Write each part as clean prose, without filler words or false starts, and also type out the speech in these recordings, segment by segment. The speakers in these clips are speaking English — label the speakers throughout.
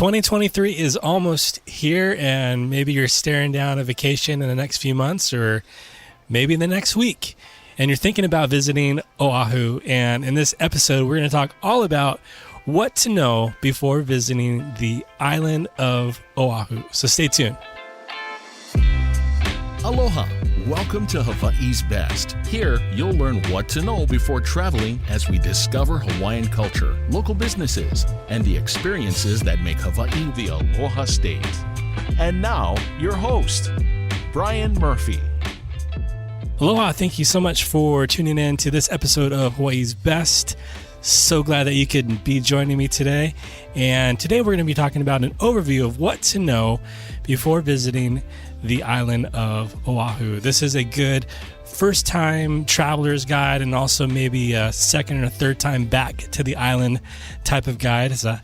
Speaker 1: 2023 is almost here, and maybe you're staring down a vacation in the next few months or maybe the next week, and you're thinking about visiting Oahu. And in this episode, we're going to talk all about what to know before visiting the island of Oahu. So stay tuned.
Speaker 2: Aloha. Welcome to Hawaii's Best. Here, you'll learn what to know before traveling as we discover Hawaiian culture, local businesses, and the experiences that make Hawaii the Aloha State. And now, your host, Brian Murphy.
Speaker 1: Aloha. Thank you so much for tuning in to this episode of Hawaii's Best. So glad that you could be joining me today. And today we're going to be talking about an overview of what to know before visiting the island of Oahu. This is a good first-time traveler's guide and also maybe a second or third time back to the island type of guide. It's a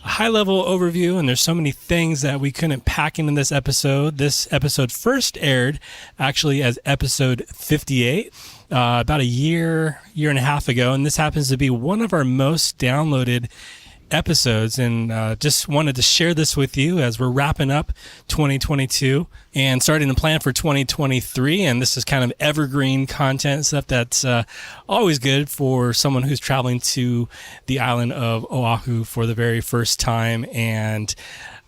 Speaker 1: high-level overview, and there's so many things that we couldn't pack into this episode. This episode first aired actually as episode 58 about a year and a half ago, and this happens to be one of our most downloaded episodes, and just wanted to share this with you as we're wrapping up 2022 and starting to plan for 2023. And this is kind of evergreen content, stuff that's always good for someone who's traveling to the island of Oahu for the very first time, and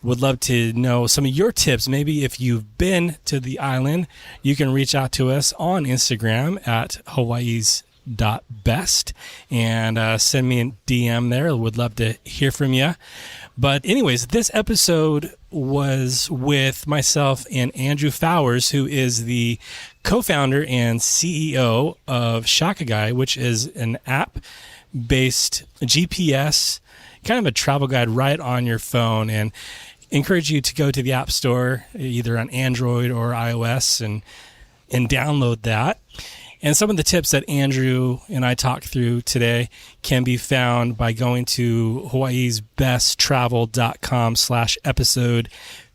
Speaker 1: would love to know some of your tips. Maybe if you've been to the island, you can reach out to us on Instagram at hawaiis.best and send me a DM there. Would love to hear from you. But anyways, this episode was with myself and Andrew Fowers, who is the co-founder and CEO of Shakaguide, which is an app-based GPS, kind of a travel guide right on your phone. And encourage you to go to the App Store, either on Android or iOS, and download that. And some of the tips that Andrew and I talked through today can be found by going to hawaiisbesttravel.com/episode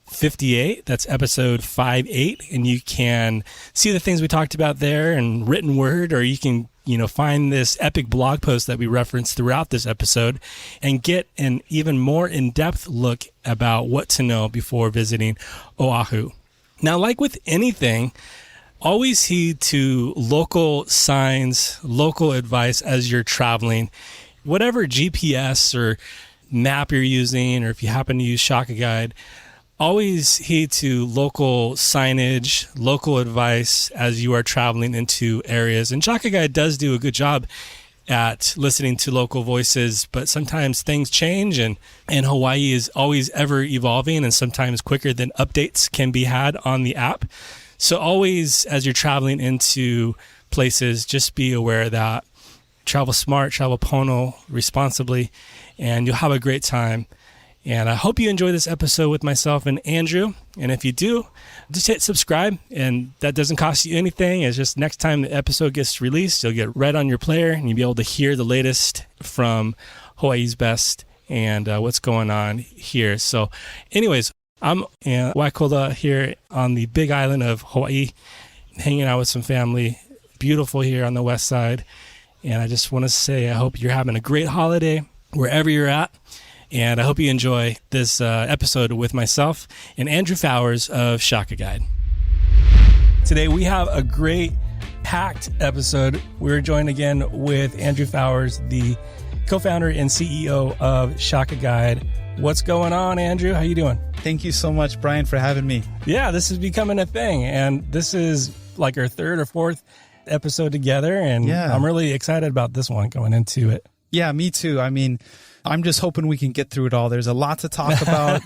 Speaker 1: 58. That's episode 58. And you can see the things we talked about there in written word, or you can find this epic blog post that we referenced throughout this episode and get an even more in-depth look about what to know before visiting Oahu. Now, like with anything, always heed to local signs, local advice as you're traveling. Whatever GPS or map you're using, or if you happen to use Shakaguide, always heed to local signage, local advice as you are traveling into areas. And Shakaguide does do a good job at listening to local voices, but sometimes things change, and Hawaii is always ever evolving, and sometimes quicker than updates can be had on the app. So always, as you're traveling into places, just be aware that travel smart, travel pono, responsibly, and you'll have a great time. And I hope you enjoy this episode with myself and Andrew. And if you do, just hit subscribe, and that doesn't cost you anything. It's just next time the episode gets released, you'll get right on your player, and you'll be able to hear the latest from Hawaii's Best and what's going on here. So anyways, I'm in Waikoloa here on the big island of Hawaii, hanging out with some family. Beautiful here on the west side. And I just want to say I hope you're having a great holiday wherever you're at. And I hope you enjoy this episode with myself and Andrew Fowers of Shakaguide. Today we have a great packed episode. We're joined again with Andrew Fowers, the co-founder and CEO of Shakaguide. What's going on, Andrew? How you doing?
Speaker 3: Thank you so much, Brian, for having me.
Speaker 1: Yeah, this is becoming a thing. And this is like our third or fourth episode together. And I'm really excited about this one going into it.
Speaker 3: Yeah, me too. I mean, I'm just hoping we can get through it all. There's a lot to talk about,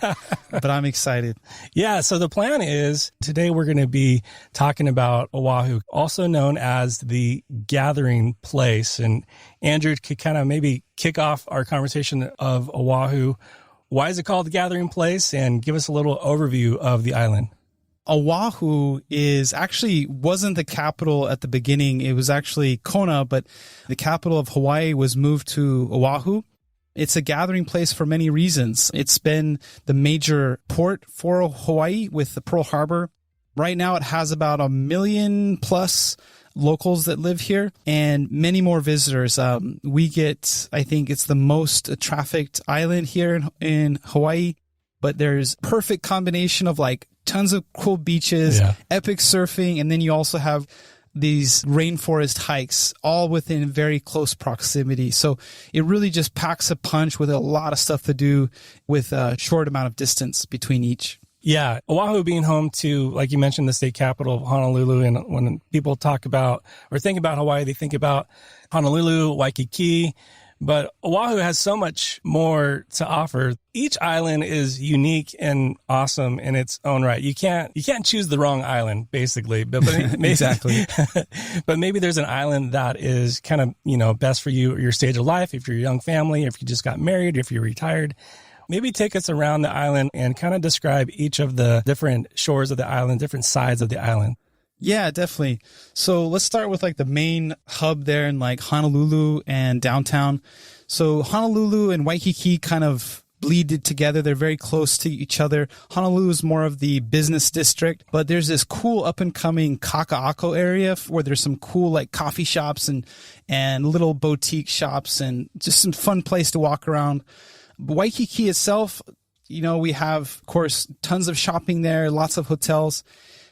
Speaker 3: but I'm excited.
Speaker 1: Yeah, so the plan is today we're going to be talking about Oahu, also known as the gathering place. And Andrew could kind of maybe kick off our conversation of Oahu. Why is it called the gathering place? And give us a little overview of the island.
Speaker 3: Oahu wasn't the capital at the beginning. It was actually Kona, but the capital of Hawaii was moved to Oahu. It's a gathering place for many reasons. It's been the major port for Hawaii with the Pearl Harbor. Right now, it has about 1 million plus locals that live here and many more visitors. We get, I think it's the most trafficked island here in Hawaii. but there's perfect combination of like tons of cool beaches, epic surfing, and then you also have these rainforest hikes all within very close proximity. So it really just packs a punch with a lot of stuff to do with a short amount of distance between each.
Speaker 1: Yeah. Oahu being home to, like you mentioned, the state capital of Honolulu. And when people talk about or think about Hawaii, they think about Honolulu, Waikiki. But Oahu has so much more to offer. Each island is unique and awesome in its own right. You can't choose the wrong island, basically. But maybe,
Speaker 3: Exactly.
Speaker 1: But maybe there's an island that is kind of, best for you, your stage of life, if you're a young family, if you just got married, if you're retired. Maybe take us around the island and kind of describe each of the different shores of the island, different sides of the island.
Speaker 3: Yeah, definitely. So let's start with like the main hub there in like Honolulu and downtown. So Honolulu and Waikiki kind of bleed together. They're very close to each other. Honolulu is more of the business district, but there's this cool up and coming Kaka'ako area where there's some cool like coffee shops and little boutique shops and just some fun place to walk around. Waikiki itself, we have, of course, tons of shopping there, lots of hotels.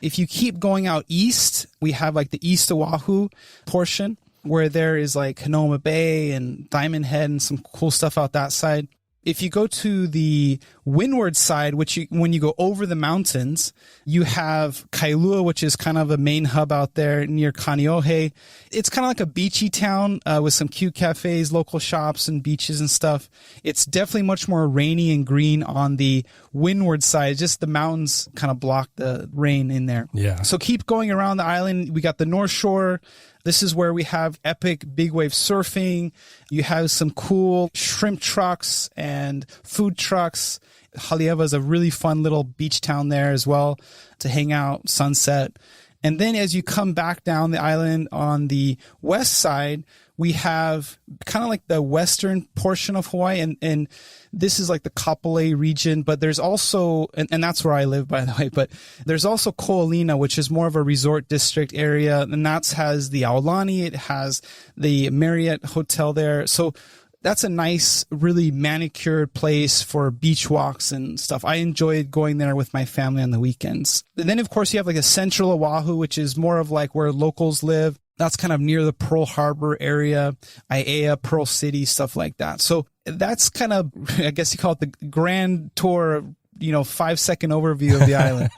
Speaker 3: If you keep going out east, we have like the East Oahu portion where there is like Hanoma Bay and Diamond Head and some cool stuff out that side. If you go to the windward side, when you go over the mountains, you have Kailua, which is kind of a main hub out there near Kaneohe. It's kind of like a beachy town with some cute cafes, local shops, and beaches and stuff. It's definitely much more rainy and green on the windward side. Just the mountains kind of block the rain in there.
Speaker 1: Yeah.
Speaker 3: So keep going around the island. We got the North Shore. This is where we have epic big wave surfing. You have some cool shrimp trucks and food trucks. Haleiwa is a really fun little beach town there as well to hang out, sunset. And then as you come back down the island on the west side, we have kind of like the western portion of Hawaii. And this is like the Kapolei region, but there's also, and that's where I live, by the way, but there's also Ko'olina, which is more of a resort district area. And that has the Aulani. It has the Marriott Hotel there. So that's a nice, really manicured place for beach walks and stuff. I enjoyed going there with my family on the weekends. And then, of course, you have like a central Oahu, which is more of like where locals live. That's kind of near the Pearl Harbor area, Aiea, Pearl City, stuff like that. So that's kind of, I guess you call it the grand tour, 5-second overview of the island.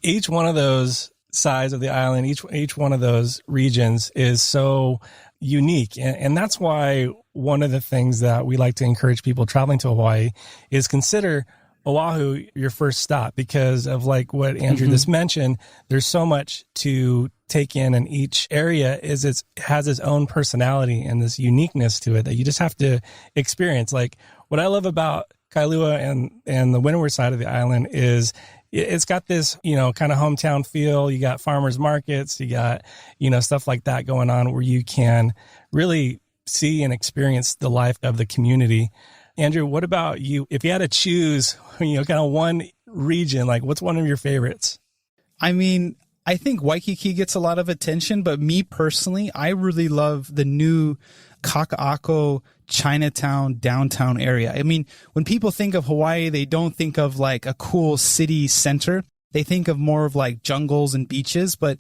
Speaker 1: Each one of those sides of the island, each one of those regions is so unique. And that's why one of the things that we like to encourage people traveling to Hawaii is consider Oahu your first stop, because of like what Andrew just mentioned. There's so much to take in, and each area has its own personality and this uniqueness to it that you just have to experience. Like what I love about Kailua and the windward side of the island is it's got this, kind of hometown feel. You got farmers markets, you got, stuff like that going on where you can really see and experience the life of the community. Andrew, what about you? If you had to choose, kind of one region, like what's one of your favorites?
Speaker 3: I mean, I think Waikiki gets a lot of attention, but me personally, I really love the new Kaka'ako Chinatown downtown area. I mean, when people think of Hawaii, they don't think of like a cool city center. They think of more of like jungles and beaches, but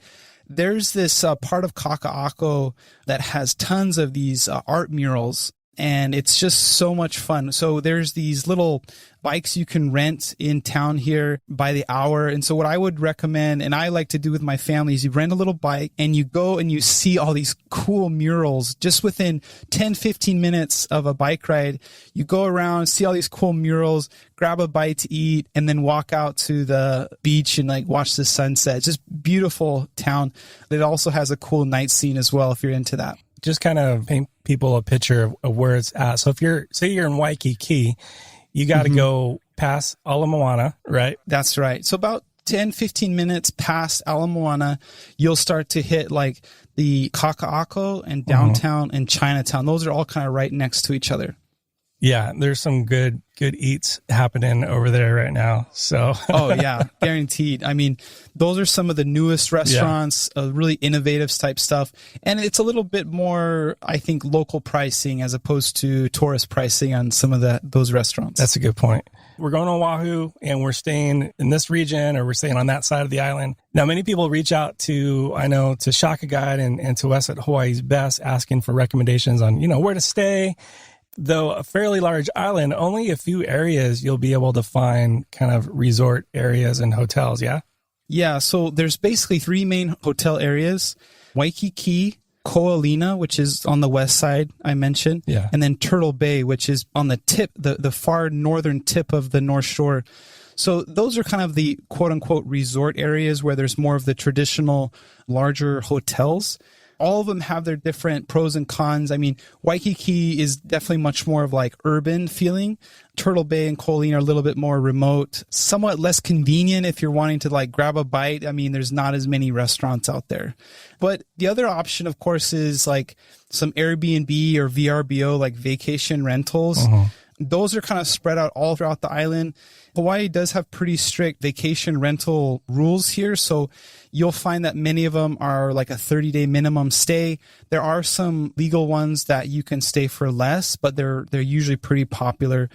Speaker 3: there's this part of Kaka'ako that has tons of these art murals, and it's just so much fun. So there's these little bikes you can rent in town here by the hour. And so what I would recommend, and I like to do with my family, is you rent a little bike and you go and you see all these cool murals just within 10, 15 minutes of a bike ride. You go around, see all these cool murals, grab a bite to eat, and then walk out to the beach and like watch the sunset. It's just beautiful town. It also has a cool night scene as well if you're into that.
Speaker 1: Just kind of paint people a picture of where it's at. So if you're in Waikiki, you got to go past Ala Moana, right?
Speaker 3: That's right. So about 10, 15 minutes past Ala Moana, you'll start to hit like the Kaka'ako and downtown and Chinatown. Those are all kind of right next to each other.
Speaker 1: Yeah, there's some good eats happening over there right now. So
Speaker 3: oh yeah, guaranteed. I mean, those are some of the newest restaurants, really innovative type stuff. And it's a little bit more, I think, local pricing as opposed to tourist pricing on some of those restaurants.
Speaker 1: That's a good point. We're going to Oahu and we're staying in this region or we're staying on that side of the island. Now, many people reach out to Shaka Guide and to us at Hawaii's Best asking for recommendations on, where to stay. Though a fairly large island, only a few areas you'll be able to find kind of resort areas and hotels, yeah?
Speaker 3: Yeah, so there's basically 3 main hotel areas: Waikiki, Ko'olina, which is on the west side, I mentioned, and then Turtle Bay, which is on the tip, the far northern tip of the North Shore. So those are kind of the quote-unquote resort areas where there's more of the traditional larger hotels. All of them have their different pros and cons. I mean, Waikiki is definitely much more of like urban feeling. Turtle Bay and Ko'olina are a little bit more remote, somewhat less convenient if you're wanting to like grab a bite. I mean, there's not as many restaurants out there. But the other option, of course, is like some Airbnb or VRBO, like vacation rentals. Those are kind of spread out all throughout the island. Hawaii does have pretty strict vacation rental rules here, so you'll find that many of them are like a 30-day minimum stay. There are some legal ones that you can stay for less, but they're usually pretty popular.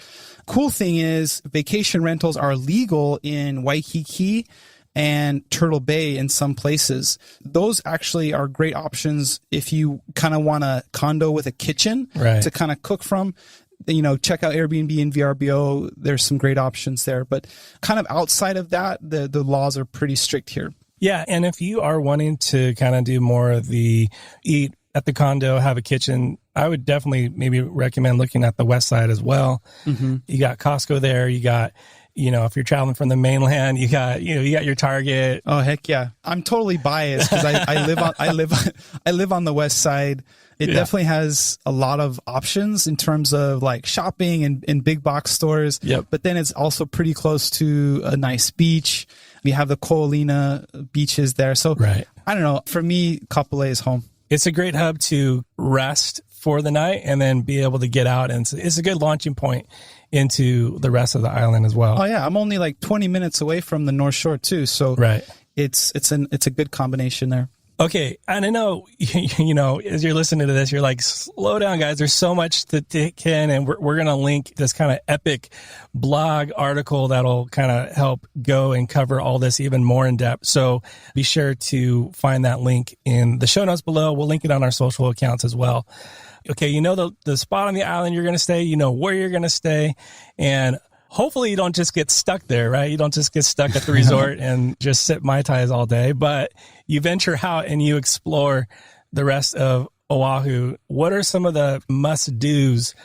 Speaker 3: Cool thing is vacation rentals are legal in Waikiki and Turtle Bay in some places. Those actually are great options if you kind of want a condo with a kitchen to kind of cook from. Check out Airbnb and VRBO. There's some great options there. But kind of outside of that, the laws are pretty strict here.
Speaker 1: Yeah, and if you are wanting to kind of do more of the eat at the condo, have a kitchen, I would definitely maybe recommend looking at the west side as well. You got Costco there. You got, if you're traveling from the mainland, you got your Target.
Speaker 3: Oh, heck yeah. I'm totally biased because I live on the west side. It definitely has a lot of options in terms of like shopping and big box stores. But then it's also pretty close to a nice beach. We have the Ko'olina beaches there. So I don't know. For me, Kapolei is home.
Speaker 1: It's a great hub to rest for the night and then be able to get out. And it's a good launching point into the rest of the island as well.
Speaker 3: Oh yeah. I'm only like 20 minutes away from the North Shore too. So it's a good combination there.
Speaker 1: Okay, and I know, as you're listening to this, you're like, slow down, guys. There's so much to take in, and we're going to link this kind of epic blog article that'll kind of help go and cover all this even more in depth. So be sure to find that link in the show notes below. We'll link it on our social accounts as well. Okay, the spot on the island you're going to stay, where you're going to stay, and hopefully you don't just get stuck there, right? You don't just get stuck at the resort and just sip Mai Tais all day, but you venture out and you explore the rest of Oahu. What are some of the must-dos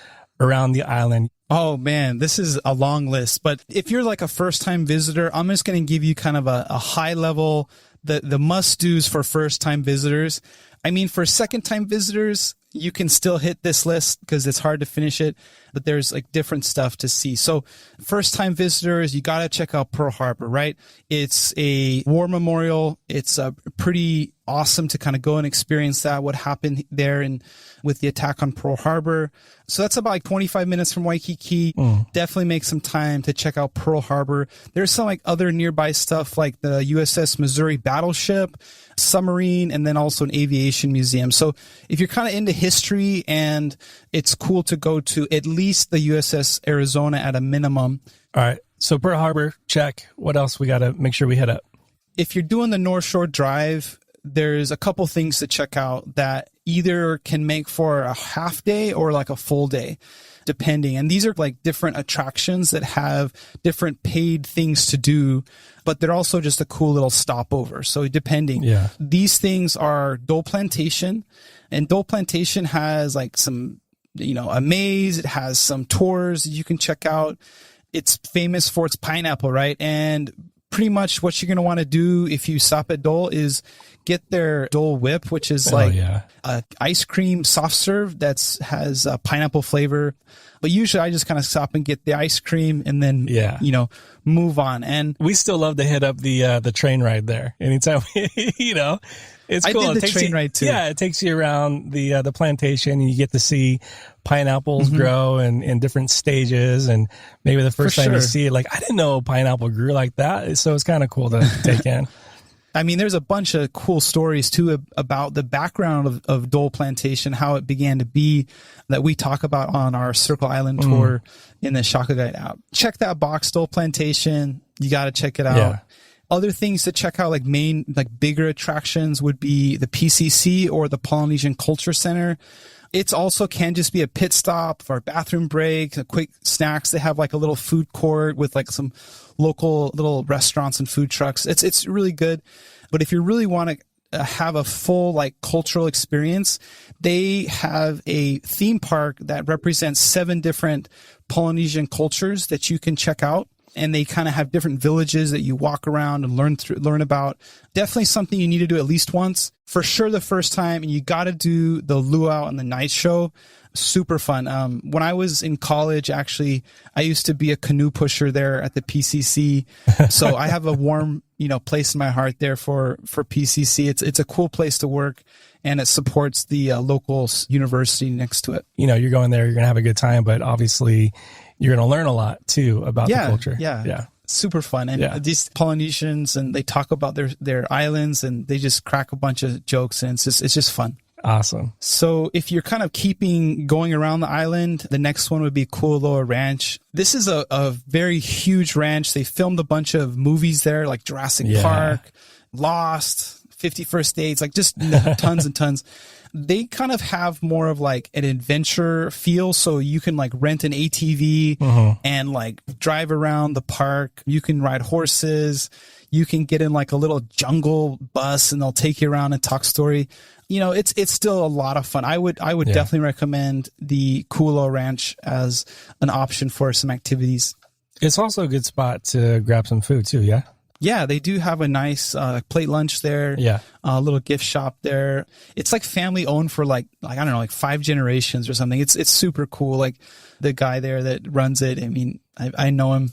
Speaker 1: around the island?
Speaker 3: Oh man, this is a long list, but if you're like a first-time visitor, I'm just going to give you kind of a high level, the must-dos for first-time visitors. I mean, for second-time visitors, you can still hit this list because it's hard to finish it, but there's like different stuff to see. So first time visitors, you got to check out Pearl Harbor, right? It's a war memorial. It's pretty awesome to kind of go and experience that, what happened there and with the attack on Pearl Harbor. So that's about like 25 minutes from Waikiki. Definitely make some time to check out Pearl Harbor. There's some like other nearby stuff like the USS Missouri battleship, submarine, and then also an aviation museum. So if you're kind of into history and it's cool to go to at least the USS Arizona at a minimum.
Speaker 1: All right. So Pearl Harbor, check. What else we got to make sure we hit up?
Speaker 3: If you're doing the North Shore Drive, there's a couple things to check out that either can make for a half day or like a full day, depending. And these are like different attractions that have different paid things to do, but they're also just a cool little stopover. So depending, these things are Dole Plantation, and Dole Plantation has like some, a maze. It has some tours that you can check out. It's famous for its pineapple, right? And pretty much what you're going to want to do if you stop at Dole is get their Dole Whip, which is a ice cream soft serve that has pineapple flavor. But usually I just kind of stop and get the ice cream and then, move on. And
Speaker 1: we still love to hit up the train ride there. Anytime, it's cool.
Speaker 3: I did the train ride too.
Speaker 1: Yeah, it takes you around the plantation, and you get to see pineapples grow in different stages. And maybe the first time you see it, like, I didn't know pineapple grew like that. So it's kind of cool to take in.
Speaker 3: I mean, there's a bunch of cool stories too about the background of Dole Plantation, how it began to be, that we talk about on our Circle Island tour in the Shaka Guide app. Check that box, Dole Plantation. You got to check it out. Yeah. Other things to check out, bigger attractions, would be the PCC or the Polynesian Culture Center. It's also can just be a pit stop for a bathroom break, a quick snacks. They have like a little food court with like some local little restaurants and food trucks. It's really good. But if you really want to have a full like cultural experience, they have a theme park that represents 7 different Polynesian cultures that you can check out. And they kind of have different villages that you walk around and learn about. Definitely something you need to do at least once. For sure the first time, and you got to do the luau and the night show. Super fun. When I was in college, actually, I used to be a canoe pusher there at the PCC. So I have a warm, place in my heart there for PCC. It's a cool place to work, and it supports the local university next to it.
Speaker 1: You're going there, you're going to have a good time, but obviously you're going to learn a lot too about the culture.
Speaker 3: Yeah. Super fun. And these Polynesians, and they talk about their islands, and they just crack a bunch of jokes, and it's just fun.
Speaker 1: Awesome.
Speaker 3: So if you're kind of going around the island, the next one would be Kualoa Ranch. This is a very huge ranch. They filmed a bunch of movies there, like Jurassic Park, Lost, 50 First Dates, like just tons and tons. They kind of have more of like an adventure feel. So you can like rent an ATV and like drive around the park. You can ride horses. You can get in like a little jungle bus, and they'll take you around and talk story. It's still a lot of fun. I would definitely recommend the Kualoa Ranch as an option for some activities.
Speaker 1: It's also a good spot to grab some food too. Yeah.
Speaker 3: Yeah, they do have a nice plate lunch there. Yeah, a little gift shop there. It's like family owned for like I don't know, like 5 generations or something. It's super cool. Like the guy there that runs it, I mean, I know him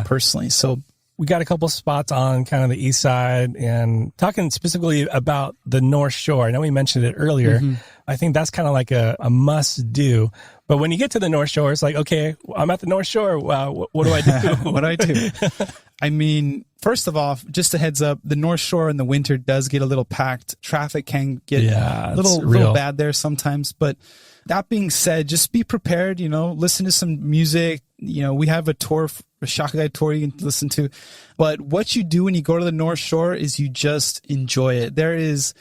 Speaker 3: personally. So we got a couple spots on kind of the east side, and talking specifically about the North Shore. I know we mentioned it earlier. I think that's kind of like a must do. But when you get to the North Shore, it's like, okay, I'm at the North Shore. Wow, what do I do?
Speaker 1: What do I do?
Speaker 3: I mean, first of all, just a heads up, the North Shore in the winter does get a little packed. Traffic can get a little bad there sometimes. But that being said, just be prepared, listen to some music. We have a tour, a Shaka Guide tour you can listen to. But what you do when you go to the North Shore is you just enjoy it. There is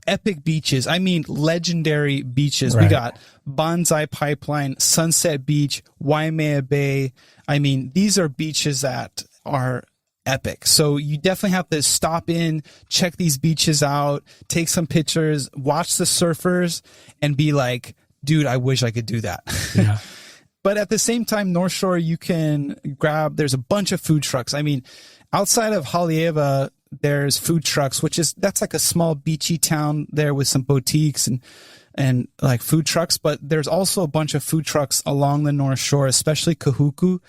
Speaker 3: epic beaches. I mean, legendary beaches. Right. We got Bonsai Pipeline, Sunset Beach, Waimea Bay. I mean, these are beaches that are epic. So you definitely have to stop in, check these beaches out, take some pictures, watch the surfers, and be like, dude, I wish I could do that. Yeah. But at the same time, North Shore, you can there's a bunch of food trucks. I mean, outside of Haleiwa, there's food trucks, that's like a small beachy town there with some boutiques and like food trucks. But there's also a bunch of food trucks along the North Shore, especially Kahuku.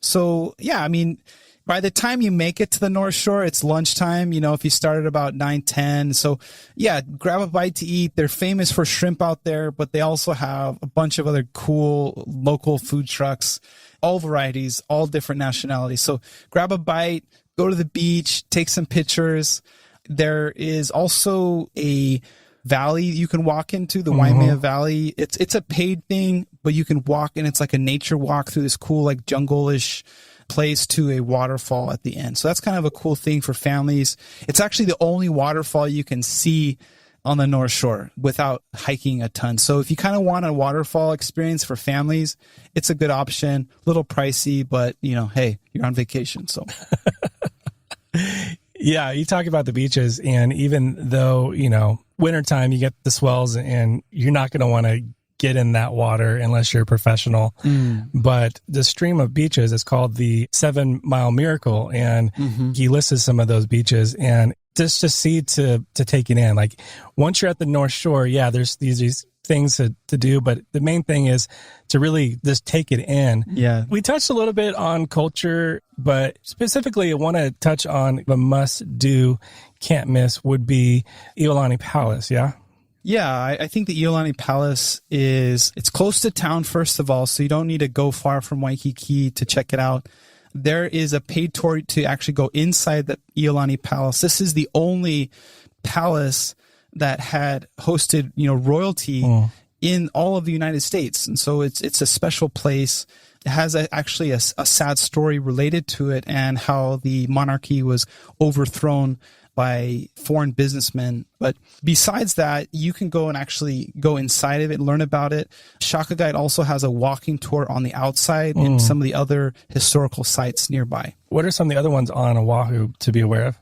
Speaker 3: So yeah, I mean, by the time you make it to the North Shore, it's lunchtime, if you start at about 9-10. So yeah, grab a bite to eat. They're famous for shrimp out there, but they also have a bunch of other cool local food trucks, all varieties, all different nationalities. So grab a bite, go to the beach, take some pictures. There is also a valley you can walk into, the Waimea Valley. It's a paid thing, but you can walk, and it's like a nature walk through this cool, like jungle-ish place to a waterfall at the end. So that's kind of a cool thing for families. It's actually the only waterfall you can see on the North Shore without hiking a ton. So if you kind of want a waterfall experience for families, it's a good option. A little pricey, but hey, you're on vacation. So
Speaker 1: yeah, you talk about the beaches, and even though, wintertime, you get the swells, and you're not going to want to get in that water unless you're a professional. But the stream of beaches is called the 7 Mile Miracle, and he listed some of those beaches, and just see to take it in. Like once you're at the North Shore, there's these things to do, but the main thing is to really just take it in.
Speaker 3: Yeah.
Speaker 1: We touched a little bit on culture, but specifically I want to touch on the must-do, can't miss would be Iolani Palace, yeah?
Speaker 3: Yeah, I think the Iolani Palace it's close to town, first of all, so you don't need to go far from Waikiki to check it out. There is a paid tour to actually go inside the Iolani Palace. This is the only palace that had hosted, royalty in all of the United States. And so it's a special place. It has actually a sad story related to it and how the monarchy was overthrown by foreign businessmen. But besides that, you can go and actually go inside of it, learn about it. Shaka Guide also has a walking tour on the outside and some of the other historical sites nearby.
Speaker 1: What are some of the other ones on Oahu to be aware of?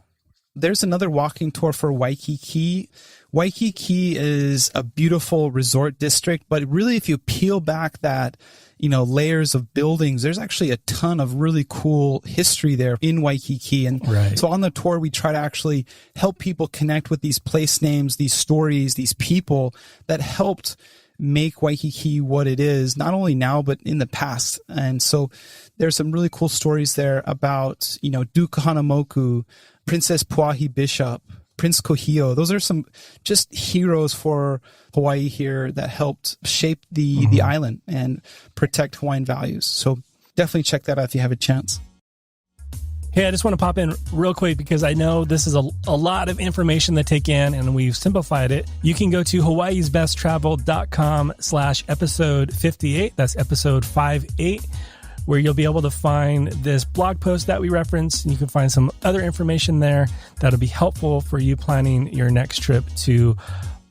Speaker 3: There's another walking tour for Waikiki. Waikiki is a beautiful resort district, but really if you peel back that, layers of buildings, there's actually a ton of really cool history there in Waikiki. And so on the tour, we try to actually help people connect with these place names, these stories, these people that helped make Waikiki what it is, not only now, but in the past. And so there's some really cool stories there about, Duke Hanamoku, Princess Puahi Bishop, Prince Kohio. Those are some just heroes for Hawaii here that helped shape the island and protect Hawaiian values. So definitely check that out if you have a chance.
Speaker 1: Hey, I just want to pop in real quick because I know this is a lot of information to take in and we've simplified it. You can go to hawaiisbesttravel.com/episode 58. That's episode 58, where you'll be able to find this blog post that we referenced. And you can find some other information there that'll be helpful for you planning your next trip to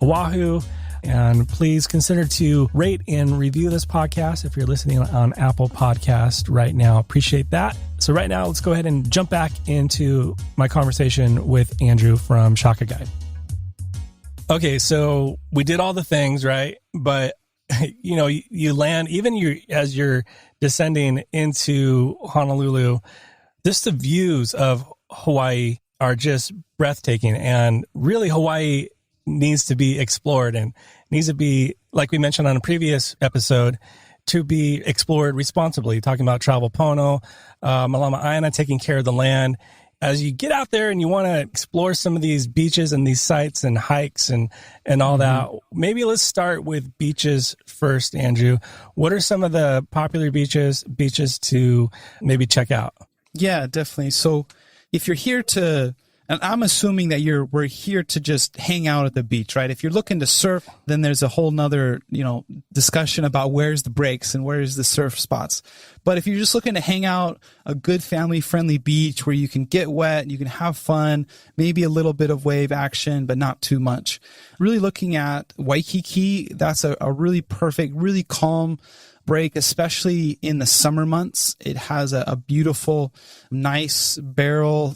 Speaker 1: Oahu. And please consider to rate and review this podcast if you're listening on Apple Podcast right now. Appreciate that. So right now, let's go ahead and jump back into my conversation with Andrew from Shaka Guide. Okay, so we did all the things, right? But, you land, as you're descending into Honolulu, just the views of Hawaii are just breathtaking. And really, Hawaii needs to be explored and needs to be, like we mentioned on a previous episode, to be explored responsibly. Talking about travel pono, Malama Aina taking care of the land. As you get out there and you want to explore some of these beaches and these sites and hikes and all that, maybe let's start with beaches first, Andrew. What are some of the popular beaches to maybe check out? Yeah, definitely. So if you're here and I'm assuming that we're here to just hang out at the beach, right? If you're looking to surf, then there's a whole nother, discussion about where's the breaks and where's the surf spots. But if you're just looking to hang out, a good family-friendly beach where you can get wet, you can have fun, maybe a little bit of wave action, but not too much. Really looking at Waikiki, that's a really perfect, really calm break, especially in the summer months. It has a beautiful, nice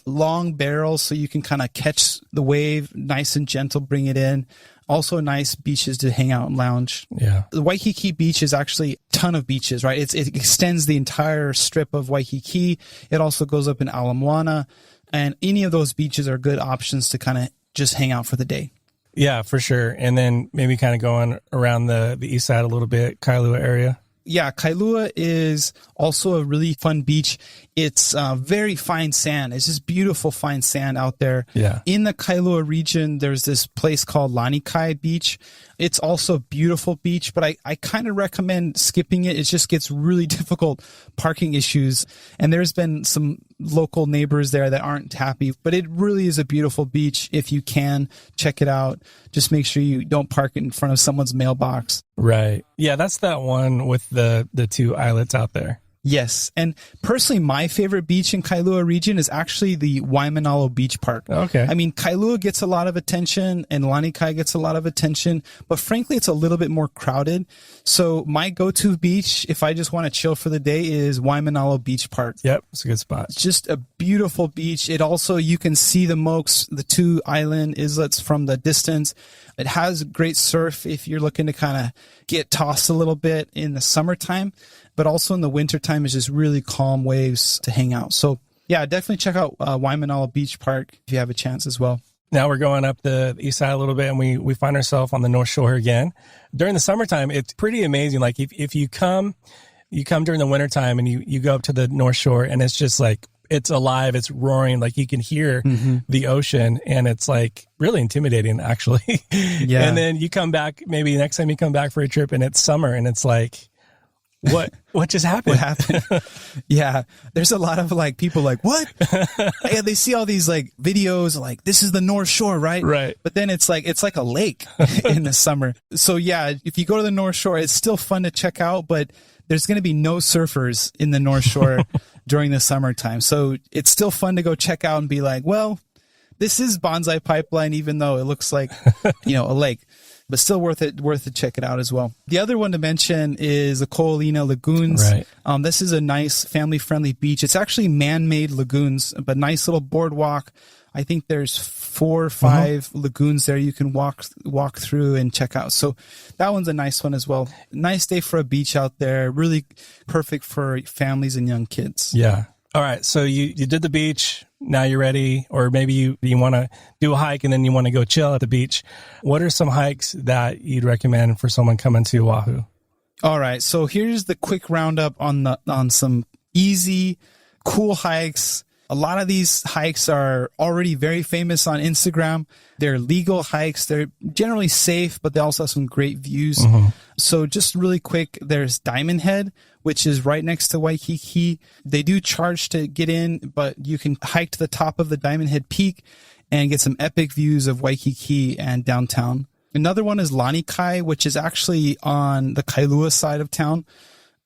Speaker 1: long barrel, so you can kind of catch the wave, nice and gentle, bring it in. Also nice beaches to hang out and lounge. Yeah. The Waikiki beach is actually a ton of beaches, right? It extends the entire strip of Waikiki. It also goes up in Ala Moana, and any of those beaches are good options to kind of just hang out for the day. Yeah, for sure. And then maybe kind of going around the east side a little bit, Kailua area. Yeah, Kailua is also a really fun beach. It's very fine sand. It's just beautiful fine sand out there. Yeah. In the Kailua region, there's this place called Lanikai Beach. It's also a beautiful beach, but I kind of recommend skipping it. It just gets really difficult parking issues. And there's been some local neighbors there that aren't happy, but it really is a beautiful beach. If you can, check it out. Just make sure you don't park it in front of someone's mailbox. Right. Yeah, that's that one with the two islets out there. Yes. And personally, my favorite beach in Kailua region is actually the Waimanalo Beach Park. Okay. I mean, Kailua gets a lot of attention and Lanikai gets a lot of attention, but frankly, it's a little bit more crowded. So my go-to beach, if I just want to chill for the day, is Waimanalo Beach Park. Yep. It's a good spot. It's just a beautiful beach. It also, you can see the Mokes, the two island islets from the distance. It has great surf if you're looking to kind of get tossed a little bit in the summertime, but also in the wintertime is just really calm waves to hang out. So yeah, definitely check out Waimanalo Beach Park if you have a chance as well. Now we're going up the east side a little bit, and we find ourselves on the North Shore again. During the summertime, it's pretty amazing. Like if you come during the wintertime and you go up to the North Shore, and it's just like, it's alive, it's roaring, like you can hear the ocean, and it's like really intimidating, actually. Yeah. And then you come back, maybe next time you come back for a trip, and it's summer, and it's like, what just happened?
Speaker 3: What happened? Yeah. There's a lot of like people like, what? Yeah, they see all these like videos like, this is the North Shore, right?
Speaker 1: Right.
Speaker 3: But then it's like a lake in the summer. So yeah, if you go to the North Shore, it's still fun to check out, but there's going to be no surfers in the North Shore during the summertime. So it's still fun to go check out and be like, well, this is Bonsai Pipeline, even though it looks like, a lake. But still worth it to check it out as well. The other one to mention is the Ko'olina Lagoons.
Speaker 1: Right.
Speaker 3: This is a nice family-friendly beach. It's actually man-made lagoons, but nice little boardwalk. I think there's 4 or 5 lagoons there you can walk through and check out. So that one's a nice one as well. Nice day for a beach out there. Really perfect for families and young kids.
Speaker 1: Yeah. All right. So you did the beach. Now you're ready, or maybe you want to do a hike and then you want to go chill at the beach. What are some hikes that you'd recommend for someone coming to Oahu?
Speaker 3: All right. So here's the quick roundup on some easy, cool hikes. A lot of these hikes are already very famous on Instagram. They're legal hikes. They're generally safe, but they also have some great views. So just really quick, there's Diamond Head, which is right next to Waikiki. They do charge to get in, but you can hike to the top of the Diamond Head Peak and get some epic views of Waikiki and downtown. Another one is Lanikai, which is actually on the Kailua side of town.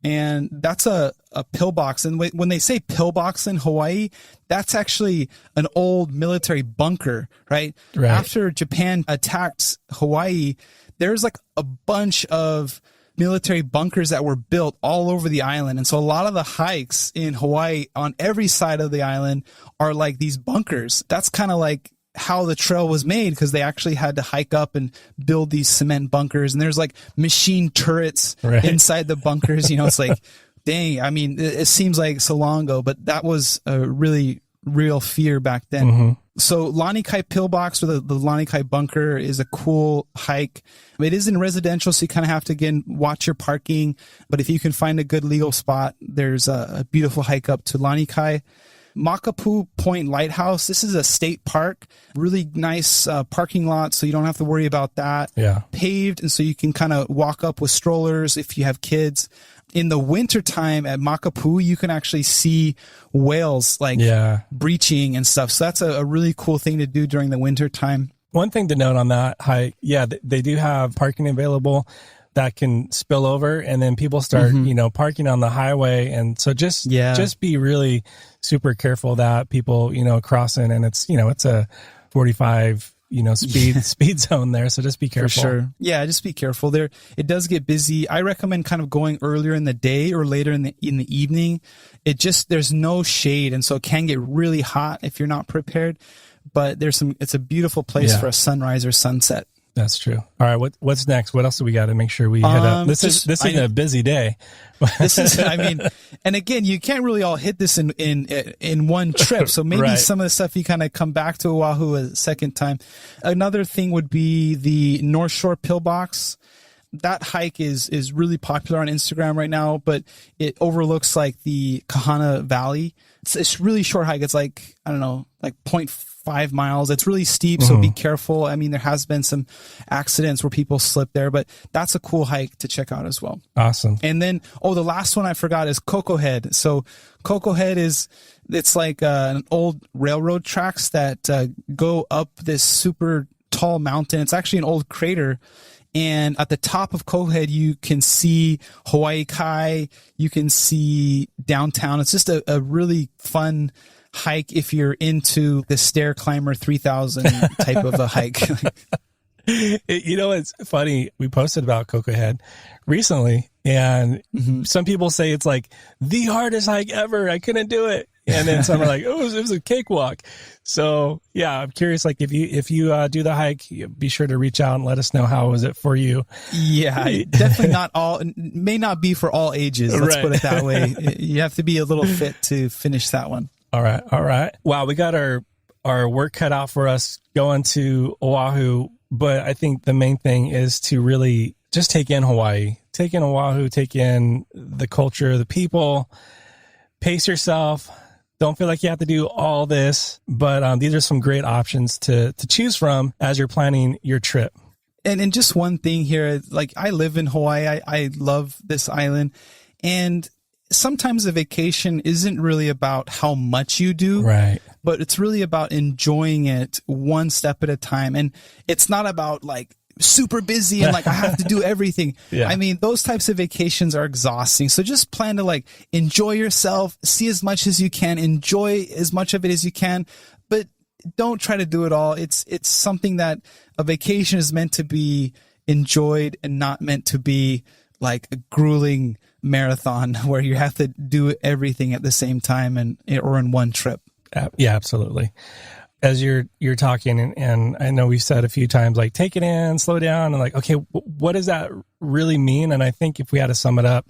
Speaker 3: And that's a pillbox. And when they say pillbox in Hawaii, that's actually an old military bunker, right? After Japan attacked Hawaii, there's like a bunch of military bunkers that were built all over the island. And so a lot of the hikes in Hawaii on every side of the island are like these bunkers. That's kind of like how the trail was made, because they actually had to hike up and build these cement bunkers, and there's like machine turrets inside the bunkers. It's like, dang, I mean, it seems like so long ago, but that was a really real fear back then. So Lanikai Pillbox, or the Lanikai Bunker, is a cool hike. It is in residential, so you kind of have to, again, watch your parking, but if you can find a good legal spot, there's a beautiful hike up to Lanikai. Makapu Point Lighthouse. This is a state park, really nice parking lot, so you don't have to worry about that. Yeah. Paved, and so you can kind of walk up with strollers if you have kids. In the wintertime at Makapu, you can actually see whales like breaching and stuff. So that's a really cool thing to do during the wintertime.
Speaker 1: One thing to note on that hike, they do have parking available that can spill over, and then people start, parking on the highway. And so just be really super careful that people, crossing, and it's a 45, speed zone there. So just be careful.
Speaker 3: For sure. Yeah. Just be careful there. It does get busy. I recommend kind of going earlier in the day or later in the evening. There's no shade. And so it can get really hot if you're not prepared, but it's a beautiful place for a sunrise or sunset.
Speaker 1: That's true. All right. What's next? What else do we got to make sure we hit up? This is a busy day.
Speaker 3: This is, and again, you can't really all hit this in one trip. So maybe some of the stuff you kind of come back to Oahu a second time. Another thing would be the North Shore Pillbox. That hike is really popular on Instagram right now, but it overlooks like the Kahana Valley. It's really short hike. It's like, I don't know, like 0.5 miles. It's really steep, so be careful. I mean, there has been some accidents where people slip there, but that's a cool hike to check out as well.
Speaker 1: Awesome.
Speaker 3: And then, the last one I forgot is Coco Head. So Coco Head it's like an old railroad tracks that go up this super tall mountain. It's actually an old crater. And at the top of Coco Head, you can see Hawaii Kai. You can see downtown. It's just a really fun hike if you're into the Stair Climber 3000 type of a hike.
Speaker 1: It's funny. We posted about Coco Head recently, and some people say it's like the hardest hike ever. I couldn't do it. And then some are like, it was a cakewalk. So yeah, I'm curious, like if you do the hike, be sure to reach out and let us know how was it for you.
Speaker 3: Yeah, definitely may not be for all ages. Let's put it that way. You have to be a little fit to finish that one.
Speaker 1: All right. Wow. We got our our work cut out for us going to Oahu. But I think the main thing is to really just take in Hawaii, take in Oahu, take in the culture, the people, pace yourself. Don't feel like you have to do all this, but these are some great options to choose from as you're planning your trip.
Speaker 3: And just one thing here, like I live in Hawaii. I love this island. And sometimes a vacation isn't really about how much you do,
Speaker 1: right?
Speaker 3: But it's really about enjoying it one step at a time. And it's not about like super busy and like I have to do everything.
Speaker 1: Yeah.
Speaker 3: I mean, those types of vacations are exhausting. So just plan to like enjoy yourself, see as much as you can, enjoy as much of it as you can, but don't try to do it all. It's something that a vacation is meant to be enjoyed and not meant to be like a grueling marathon where you have to do everything at the same time or in one trip.
Speaker 1: Yeah, absolutely. As you're talking, and I know we've said a few times, like, take it in, slow down, and like, okay, what does that really mean? And I think if we had to sum it up,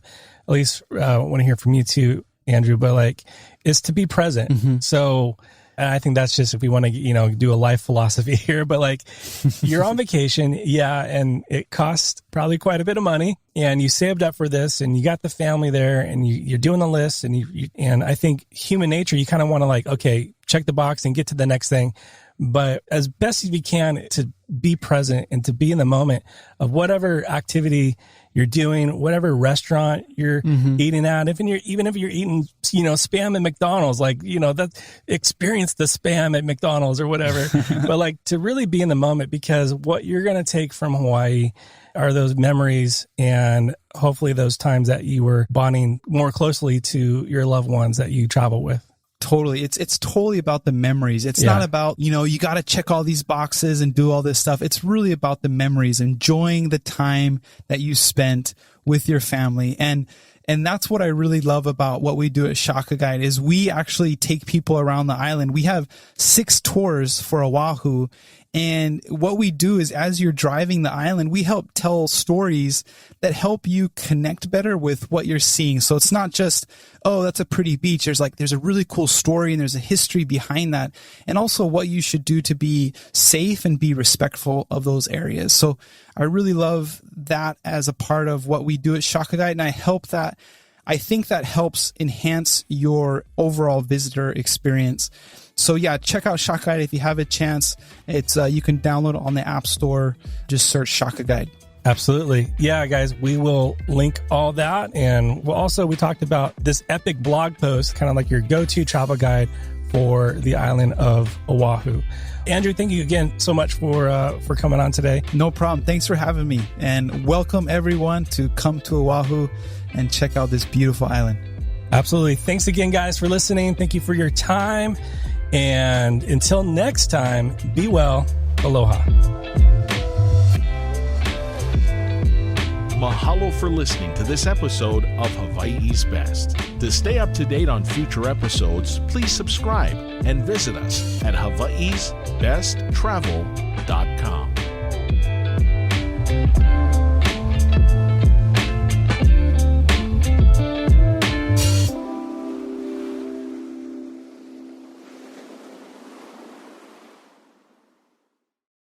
Speaker 1: at least I want to hear from you too, Andrew, but like, is to be present. Mm-hmm. So, and I think that's just if we want to, do a life philosophy here, but like you're on vacation. Yeah. And it costs probably quite a bit of money, and you saved up for this, and you got the family there, and you're doing the list, and and I think human nature, you kind of want to like, okay, check the box and get to the next thing. But as best as we can to be present and to be in the moment of whatever activity you're doing, whatever restaurant you're eating at, even if you're eating, spam at McDonald's, like, that experience the spam at McDonald's or whatever, but like to really be in the moment, because what you're going to take from Hawaii are those memories and hopefully those times that you were bonding more closely to your loved ones that you travel with.
Speaker 3: Totally. It's totally about the memories. It's not about, you got to check all these boxes and do all this stuff. It's really about the memories, enjoying the time that you spent with your family. And that's what I really love about what we do at Shaka Guide is we actually take people around the island. We have 6 tours for Oahu. And what we do is as you're driving the island, we help tell stories that help you connect better with what you're seeing. So it's not just, oh, that's a pretty beach. There's a really cool story and there's a history behind that. And also what you should do to be safe and be respectful of those areas. So I really love that as a part of what we do at Shaka Guide. And I think that helps enhance your overall visitor experience. So yeah, check out Shaka Guide if you have a chance. It's you can download it on the App Store. Just search Shaka Guide.
Speaker 1: Absolutely. Yeah, guys, we will link all that. And we talked about this epic blog post, kind of like your go-to travel guide for the island of Oahu. Andrew, thank you again so much for coming on today.
Speaker 3: No problem. Thanks for having me. And welcome everyone to come to Oahu and check out this beautiful island.
Speaker 1: Absolutely. Thanks again, guys, for listening. Thank you for your time. And until next time, be well. Aloha.
Speaker 2: Mahalo for listening to this episode of Hawaii's Best. To stay up to date on future episodes, please subscribe and visit us at hawaiisbesttravel.com.